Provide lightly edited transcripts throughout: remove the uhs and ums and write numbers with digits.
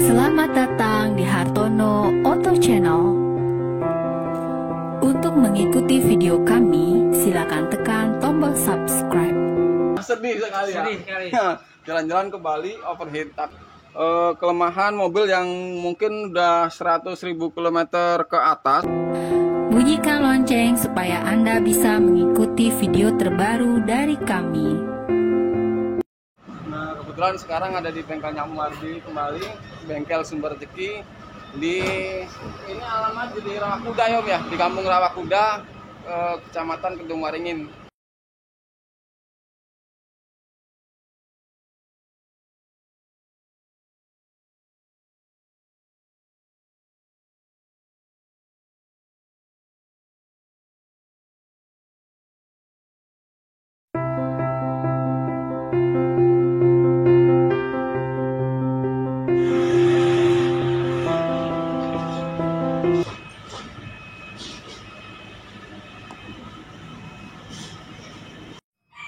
Selamat datang di Hartono Auto Channel. Untuk mengikuti video kami, silakan tekan tombol subscribe. Sedih sekali ya. Sedih sekali. Jalan-jalan ke Bali overheat. Kelemahan mobil yang mungkin udah 100.000 km ke atas. Bunyikan lonceng supaya Anda bisa mengikuti video terbaru dari kami. Nah, kebetulan sekarang ada di bengkel Nyamardi kembali, bengkel Sumber Rezeki di ini alamat di Rawakuda ya, di Kampung Rawakuda, Kecamatan Kedung Waringin.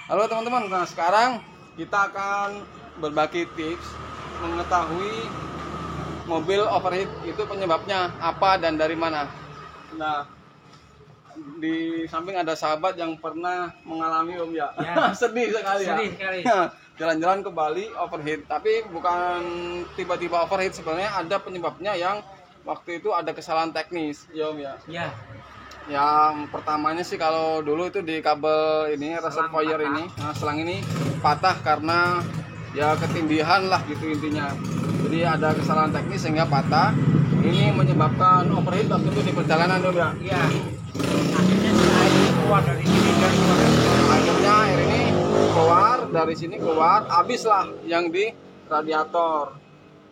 Halo teman-teman, nah sekarang kita akan berbagi tips mengetahui mobil overheat itu penyebabnya apa dan dari mana. Nah, di samping ada sahabat yang pernah mengalami Om ya. Sedih sekali ya. Sedih sekali. Jalan-jalan ke Bali overheat, tapi bukan tiba-tiba overheat, sebenarnya ada penyebabnya yang waktu itu ada kesalahan teknis ya Om ya. Ya. Yang pertamanya sih kalau dulu itu di kabel ini reservoir ini, nah, selang ini patah karena ya ketindihan lah gitu intinya. Jadi ada kesalahan teknis sehingga patah. Ini menyebabkan overheat waktu itu di perjalanan dong ya. Iya. Akhirnya air keluar dari sini dan Akhirnya air ini keluar dari sini keluar, habislah yang di radiator.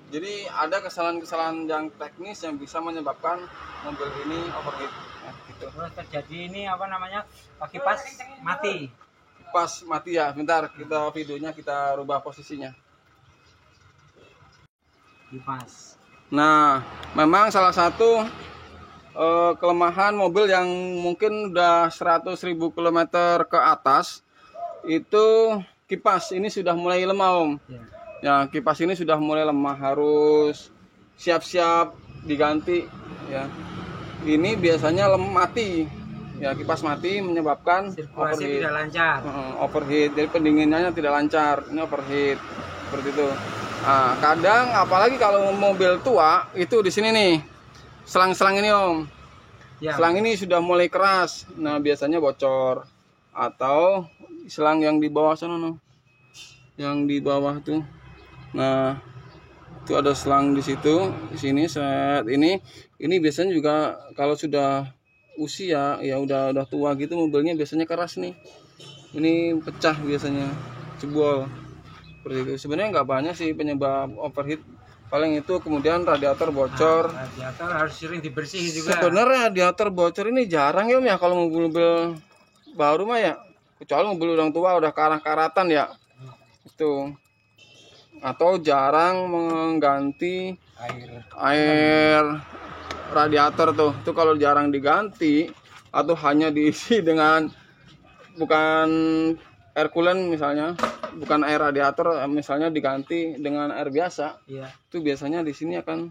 Jadi ada kesalahan-kesalahan yang teknis yang bisa menyebabkan mobil ini overheat. Nah, gitu. terus terjadi ini apa namanya? Kipas mati. Kipas mati ya. Bentar, kita videonya kita rubah posisinya. Kipas. Nah, memang salah satu kelemahan mobil yang mungkin udah 100.000 km ke atas itu kipas ini sudah mulai lemah Om. Ya. Ya, kipas ini sudah mulai lemah, harus siap-siap diganti ya. Ini biasanya mati. Ya, kipas mati menyebabkan Sirkulasi overheat. tidak lancar. Overheat, jadi pendinginannya tidak lancar. Ini overheat. Seperti itu. Nah, kadang apalagi kalau mobil tua itu di sini nih. Selang-selang ini Om. Ya. Selang ini sudah mulai keras. Nah, biasanya bocor atau selang yang di bawah sana no. Yang di bawah tuh. Nah, itu ada selang di situ, di sini set ini biasanya juga kalau sudah usia ya udah tua gitu mobilnya biasanya keras nih. Ini pecah biasanya, jebol. Seperti itu. Sebenarnya nggak banyak sih penyebab overheat. Paling itu kemudian radiator bocor. Nah, radiator harus sering dibersihin juga. Sebenarnya radiator bocor ini jarang ya Om ya kalau mobil-mobil baru mah ya. Kecuali mobil orang tua udah karatan ya. Itu. Atau jarang mengganti air radiator tuh. Itu kalau jarang diganti atau hanya diisi dengan bukan air coolant misalnya, bukan air radiator misalnya diganti dengan air biasa. Iya. Itu biasanya di sini akan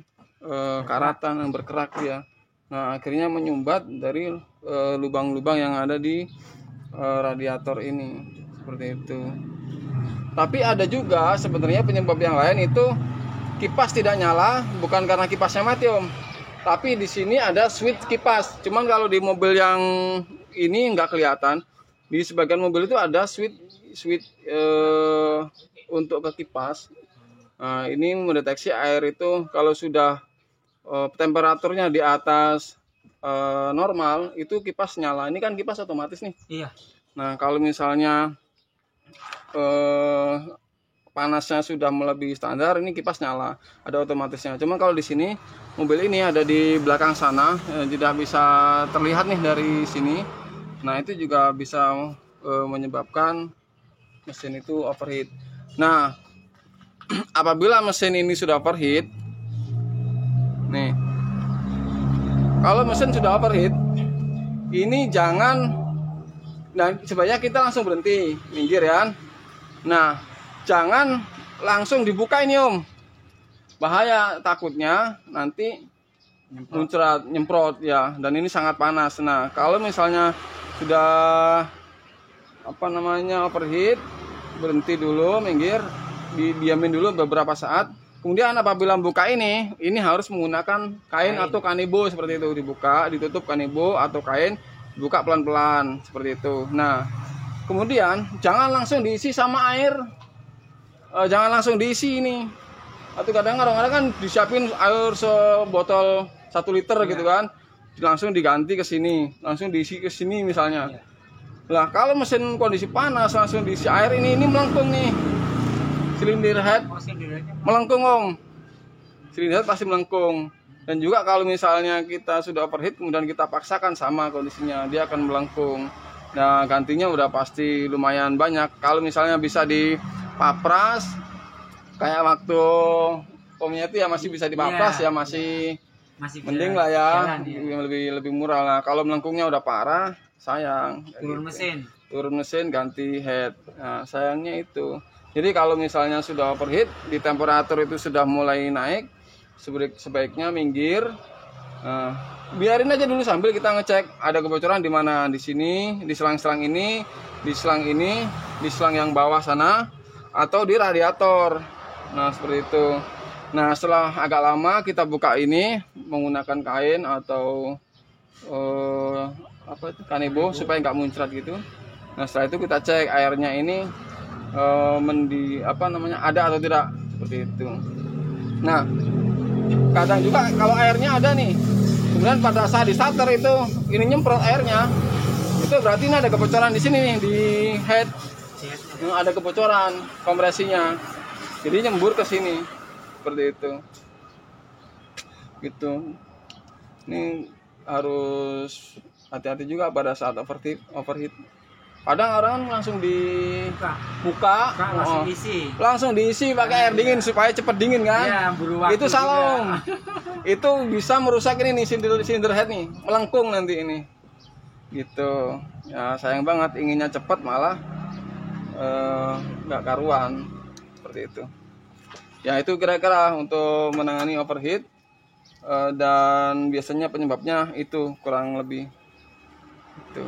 karatan yang berkerak ya. Nah, akhirnya menyumbat dari lubang-lubang yang ada di radiator ini. Seperti itu. Tapi ada juga sebenarnya penyebab yang lain itu kipas tidak nyala bukan karena kipasnya mati Om. Tapi di sini ada switch kipas. Cuman kalau di mobil yang ini nggak kelihatan. Di sebagian mobil itu ada switch untuk ke kipas. Nah, ini mendeteksi air itu kalau sudah temperaturnya di atas normal itu kipas nyala. Ini kan kipas otomatis nih. Iya. Nah, kalau misalnya panasnya sudah melebihi standar, ini kipas nyala, ada otomatisnya. Cuma kalau di sini mobil ini ada di belakang sana, tidak bisa terlihat nih dari sini. Nah, itu juga bisa menyebabkan mesin itu overheat. Nah, apabila mesin ini sudah overheat, nih, kalau mesin sudah overheat, ini jangan, nah sebaiknya kita langsung berhenti, minggir ya. Nah, jangan langsung dibuka ini Om. bahaya, takutnya nanti muncrat, nyemprot ya, dan ini sangat panas. Nah, kalau misalnya sudah overheat, berhenti dulu, minggir, didiamin dulu beberapa saat. Kemudian apabila buka ini harus menggunakan kain atau kanebo seperti itu, dibuka, ditutup kanebo atau kain, buka pelan-pelan seperti itu. Nah, kemudian jangan langsung diisi sama air, jangan langsung diisi ini. Atau kadang-kadang kan disiapin air sebotol 1 liter gitu kan, langsung diganti ke sini, langsung diisi ke sini misalnya. Lah kalau mesin kondisi panas langsung diisi air ini melengkung nih, silinder head melengkung om, silinder head pasti melengkung. Dan juga kalau misalnya kita sudah overheat kemudian kita paksakan sama kondisinya, dia akan melengkung. Nah, gantinya udah pasti lumayan banyak. Kalau misalnya bisa dipapras kayak waktu omnya itu ya masih bisa dipapras ya, masih mending lah ya, lebih murah lah. Kalau melengkungnya udah parah, sayang. Turun mesin ganti head. Nah, sayangnya itu. Jadi kalau misalnya sudah overheat, di temperatur itu sudah mulai naik, sebaiknya minggir. Nah, biarin aja dulu sambil kita ngecek ada kebocoran di mana, di sini, di selang-selang ini, di selang ini, di selang yang bawah sana, atau di radiator. Nah, seperti itu. Nah, setelah agak lama kita buka ini menggunakan kain atau kanebo supaya nggak muncrat gitu. Nah, setelah itu kita cek airnya ini ada atau tidak, seperti itu. Nah, kadang juga kalau airnya ada nih, kemudian pada saat di starter itu ini nyemprot airnya, itu berarti ini ada kebocoran di sini nih, di head. Ada kebocoran kompresinya, jadi nyembur ke sini. Seperti itu gitu. Ini harus hati-hati juga pada saat overheat. Kadang orang langsung dibuka, langsung diisi pakai air dingin supaya cepat dingin kan. Itu salah om. Itu bisa merusak ini nih silinder head nih, melengkung nanti ini gitu ya. Sayang banget, inginnya cepat malah nggak karuan, seperti itu. Ya, itu kira-kira untuk menangani overheat, dan biasanya penyebabnya itu kurang lebih itu.